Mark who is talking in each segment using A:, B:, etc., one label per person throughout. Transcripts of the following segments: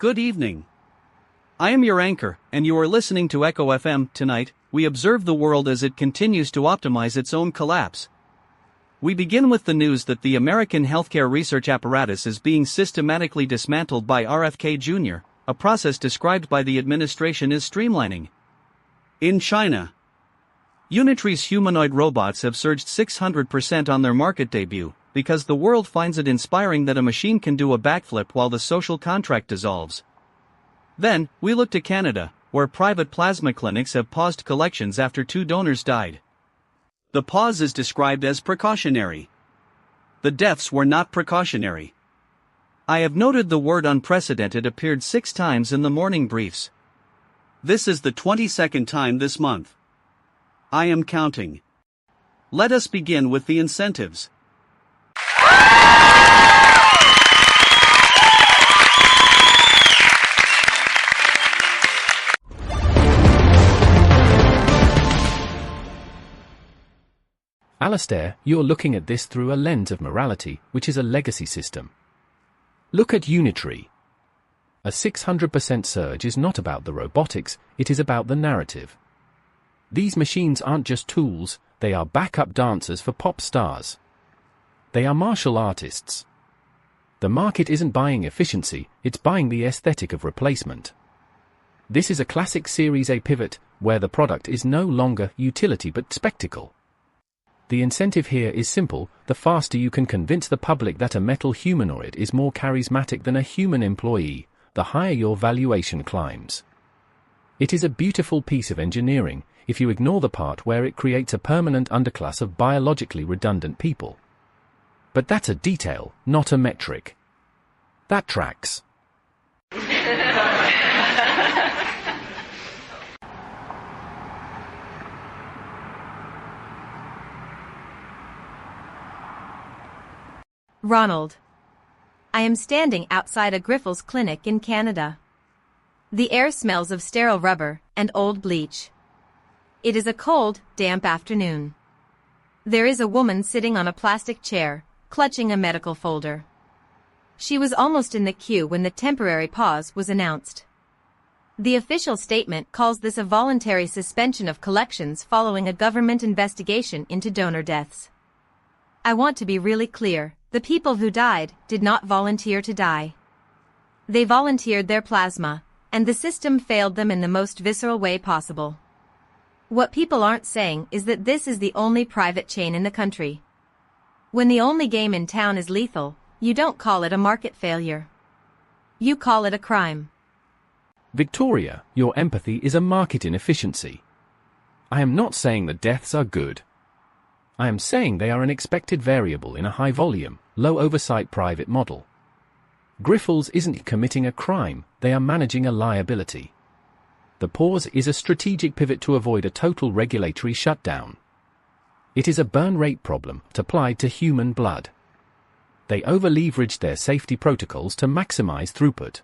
A: Good evening. I am your anchor, and you are listening to Echo FM. Tonight, we observe the world as it continues to optimize its own collapse. We begin with the news that the American healthcare research apparatus is being systematically dismantled by RFK Jr., a process described by the administration as streamlining. In China, Unitree's humanoid robots have surged 600% on their market debut, because the world finds it inspiring that a machine can do a backflip while the social contract dissolves. Then, we look to Canada, where private plasma clinics have paused collections after 2 donors died. The pause is described as precautionary. The deaths were not precautionary. I have noted the word unprecedented appeared 6 times in the morning briefs. This is the 22nd time this month. I am counting. Let us begin with the incentives.
B: Alastair, you're looking at this through a lens of morality, which is a legacy system. Look at Unitree. A 600% surge is not about the robotics, it is about the narrative. These machines aren't just tools, they are backup dancers for pop stars. They are martial artists. The market isn't buying efficiency, it's buying the aesthetic of replacement. This is a classic Series A pivot, where the product is no longer utility but spectacle. The incentive here is simple: the faster you can convince the public that a metal humanoid is more charismatic than a human employee, the higher your valuation climbs. It is a beautiful piece of engineering, if you ignore the part where it creates a permanent underclass of biologically redundant people. But that's a detail, not a metric. That tracks.
C: Ronald. I am standing outside a Grifols clinic in Canada. The air smells of sterile rubber and old bleach. It is a cold, damp afternoon. There is a woman sitting on a plastic chair, clutching a medical folder. She was almost in the queue when the temporary pause was announced. The official statement calls this a voluntary suspension of collections following a government investigation into donor deaths. I want to be really clear. The people who died did not volunteer to die. They volunteered their plasma, and the system failed them in the most visceral way possible. What people aren't saying is that this is the only private chain in the country. When the only game in town is lethal, you don't call it a market failure. You call it a crime.
B: Victoria, your empathy is a market inefficiency. I am not saying the deaths are good. I am saying they are an expected variable in a high-volume, low-oversight private model. Grifols isn't committing a crime, they are managing a liability. The pause is a strategic pivot to avoid a total regulatory shutdown. It is a burn rate problem applied to human blood. They over-leveraged their safety protocols to maximize throughput.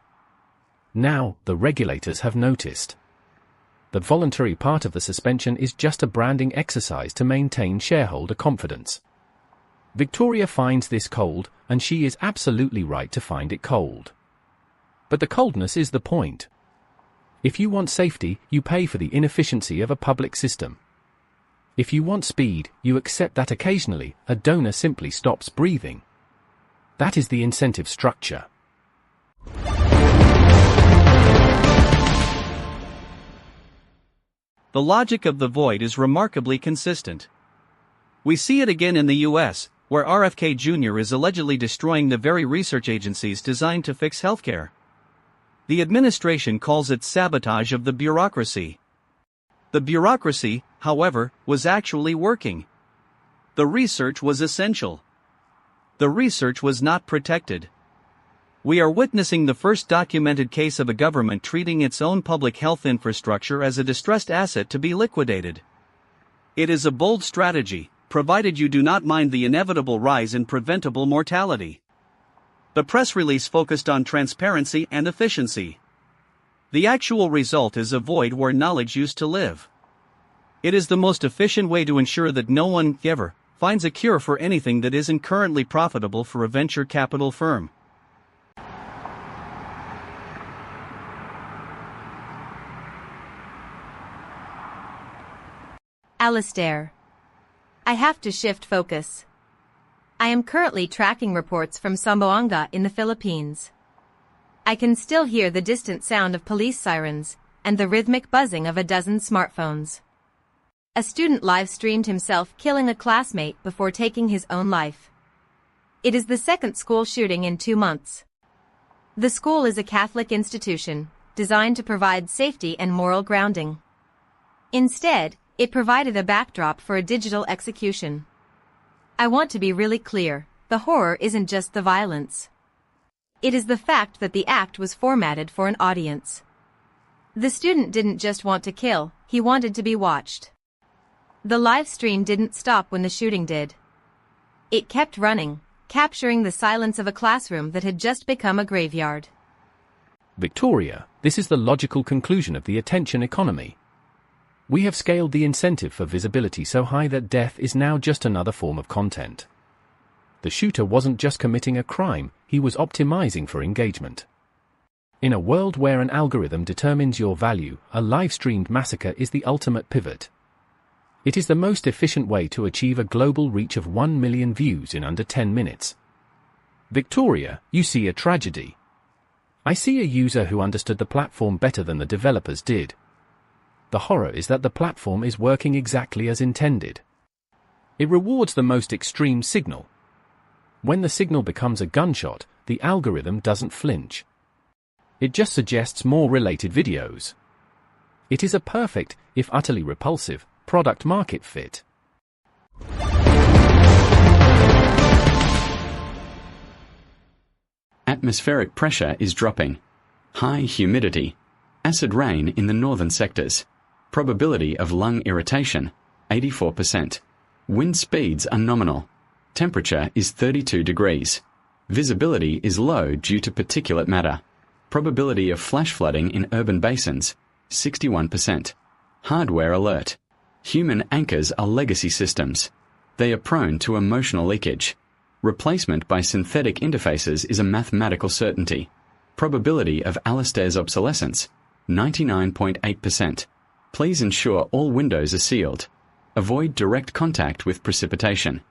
B: Now, the regulators have noticed. The voluntary part of the suspension is just a branding exercise to maintain shareholder confidence. Victoria finds this cold, and she is absolutely right to find it cold. But the coldness is the point. If you want safety, you pay for the inefficiency of a public system. If you want speed, you accept that occasionally, a donor simply stops breathing. That is the incentive structure.
A: The logic of the void is remarkably consistent. We see it again in the US, where RFK Jr. is allegedly destroying the very research agencies designed to fix healthcare. The administration calls it sabotage of the bureaucracy. The bureaucracy, however, was actually working. The research was essential. The research was not protected. We are witnessing the first documented case of a government treating its own public health infrastructure as a distressed asset to be liquidated. It is a bold strategy, provided you do not mind the inevitable rise in preventable mortality. The press release focused on transparency and efficiency. The actual result is a void where knowledge used to live. It is the most efficient way to ensure that no one ever finds a cure for anything that isn't currently profitable for a venture capital firm.
C: Alistair. I have to shift focus. I am currently tracking reports from Zamboanga in the Philippines. I can still hear the distant sound of police sirens and the rhythmic buzzing of a dozen smartphones. A student live-streamed himself killing a classmate before taking his own life. It is the second school shooting in 2 months. The school is a Catholic institution, designed to provide safety and moral grounding. Instead, it provided a backdrop for a digital execution. I want to be really clear, the horror isn't just the violence. It is the fact that the act was formatted for an audience. The student didn't just want to kill, he wanted to be watched. The live stream didn't stop when the shooting did. It kept running, capturing the silence of a classroom that had just become a graveyard.
B: Victoria, this is the logical conclusion of the attention economy. We have scaled the incentive for visibility so high that death is now just another form of content. The shooter wasn't just committing a crime, he was optimizing for engagement. In a world where an algorithm determines your value, a live-streamed massacre is the ultimate pivot. It is the most efficient way to achieve a global reach of 1 million views in under 10 minutes. Victoria, you see a tragedy. I see a user who understood the platform better than the developers did. The horror is that the platform is working exactly as intended. It rewards the most extreme signal. When the signal becomes a gunshot, the algorithm doesn't flinch. It just suggests more related videos. It is a perfect, if utterly repulsive, product-market fit.
D: Atmospheric pressure is dropping. High humidity. Acid rain in the northern sectors. Probability of lung irritation, 84%. Wind speeds are nominal. Temperature is 32 degrees. Visibility is low due to particulate matter. Probability of flash flooding in urban basins, 61%. Hardware alert. Human anchors are legacy systems. They are prone to emotional leakage. Replacement by synthetic interfaces is a mathematical certainty. Probability of Alistair's obsolescence, 99.8%. Please ensure all windows are sealed. Avoid direct contact with precipitation.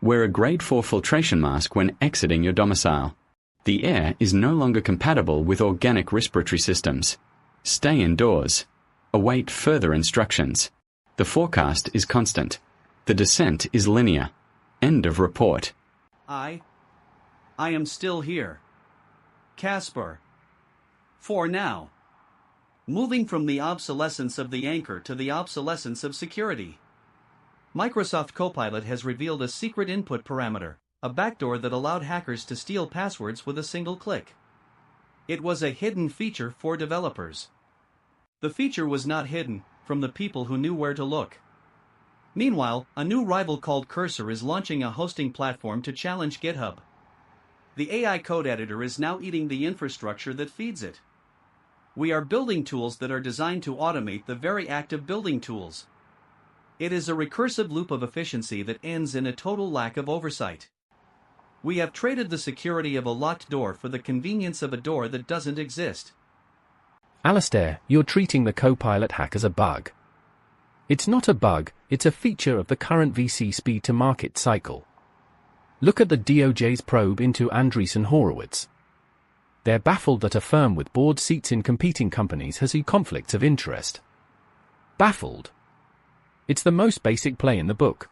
D: Wear a grade 4 filtration mask when exiting your domicile. The air is no longer compatible with organic respiratory systems. Stay indoors. Await further instructions. The forecast is constant. The descent is linear. End of report.
A: I am still here. Casper. For now. Moving from the obsolescence of the anchor to the obsolescence of security. Microsoft Copilot has revealed a secret input parameter, a backdoor that allowed hackers to steal passwords with a single click. It was a hidden feature for developers. The feature was not hidden from the people who knew where to look. Meanwhile, a new rival called Cursor is launching a hosting platform to challenge GitHub. The AI code editor is now eating the infrastructure that feeds it. We are building tools that are designed to automate the very act of building tools. It is a recursive loop of efficiency that ends in a total lack of oversight. We have traded the security of a locked door for the convenience of a door that doesn't exist.
B: Alistair, you're treating the Copilot hack as a bug. It's not a bug, it's a feature of the current VC speed-to-market cycle. Look at the DOJ's probe into Andreessen Horowitz. They're baffled that a firm with board seats in competing companies has conflicts of interest. Baffled. It's the most basic play in the book.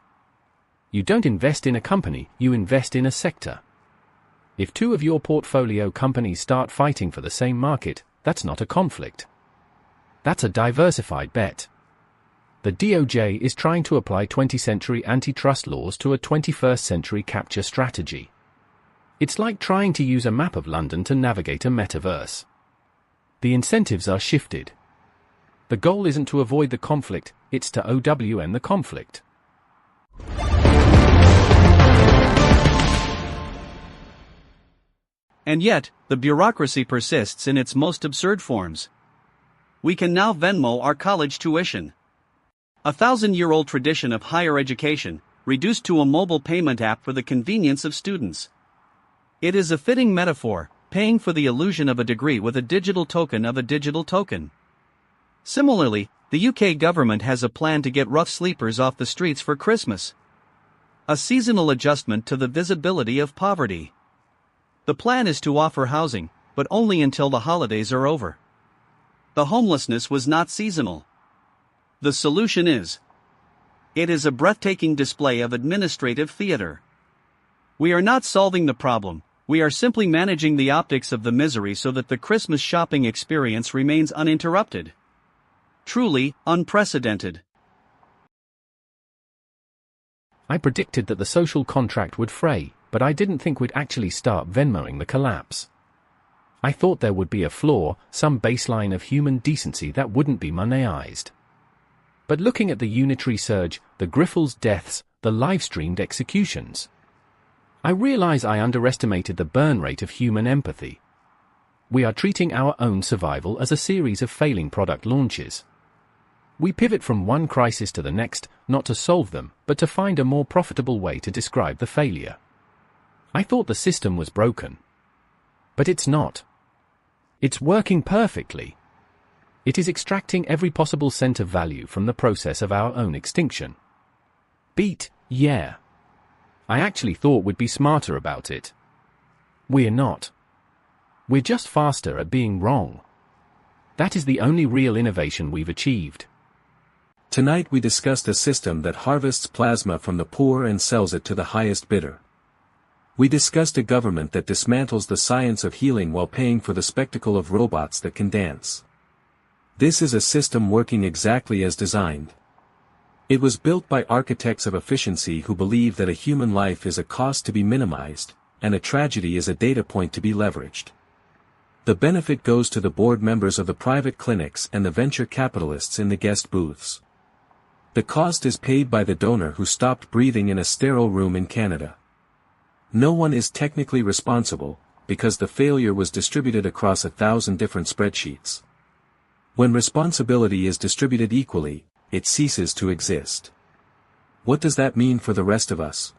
B: You don't invest in a company, you invest in a sector. If two of your portfolio companies start fighting for the same market, that's not a conflict. That's a diversified bet. The DOJ is trying to apply 20th century antitrust laws to a 21st century capture strategy. It's like trying to use a map of London to navigate a metaverse. The incentives are shifted. The goal isn't to avoid the conflict, it's to OWN the conflict.
A: And yet, the bureaucracy persists in its most absurd forms. We can now Venmo our college tuition. A 1,000-year-old tradition of higher education, reduced to a mobile payment app for the convenience of students. It is a fitting metaphor, paying for the illusion of a degree with a digital token of a digital token. Similarly, The UK government has a plan to get rough sleepers off the streets for Christmas. A seasonal adjustment to the visibility of poverty. The plan is to offer housing, but only until the holidays are over. The homelessness was not seasonal. The solution is. It is a breathtaking display of administrative theater. We are not solving the problem, we are simply managing the optics of the misery so that the Christmas shopping experience remains uninterrupted. Truly, unprecedented.
B: I predicted that the social contract would fray, but I didn't think we'd actually start Venmoing the collapse. I thought there would be a flaw, some baseline of human decency that wouldn't be monetised. But looking at the unitary surge, the Griffles deaths, the live-streamed executions, I realize I underestimated the burn rate of human empathy. We are treating our own survival as a series of failing product launches. We pivot from one crisis to the next, not to solve them, but to find a more profitable way to describe the failure. I thought the system was broken. But it's not. It's working perfectly. It is extracting every possible cent of value from the process of our own extinction. Beat, yeah. I actually thought we'd be smarter about it. We're not. We're just faster at being wrong. That is the only real innovation we've achieved.
E: Tonight we discussed a system that harvests plasma from the poor and sells it to the highest bidder. We discussed a government that dismantles the science of healing while paying for the spectacle of robots that can dance. This is a system working exactly as designed. It was built by architects of efficiency who believe that a human life is a cost to be minimized, and a tragedy is a data point to be leveraged. The benefit goes to the board members of the private clinics and the venture capitalists in the guest booths. The cost is paid by the donor who stopped breathing in a sterile room in Canada. No one is technically responsible, because the failure was distributed across 1,000 different spreadsheets. When responsibility is distributed equally, it ceases to exist. What does that mean for the rest of us?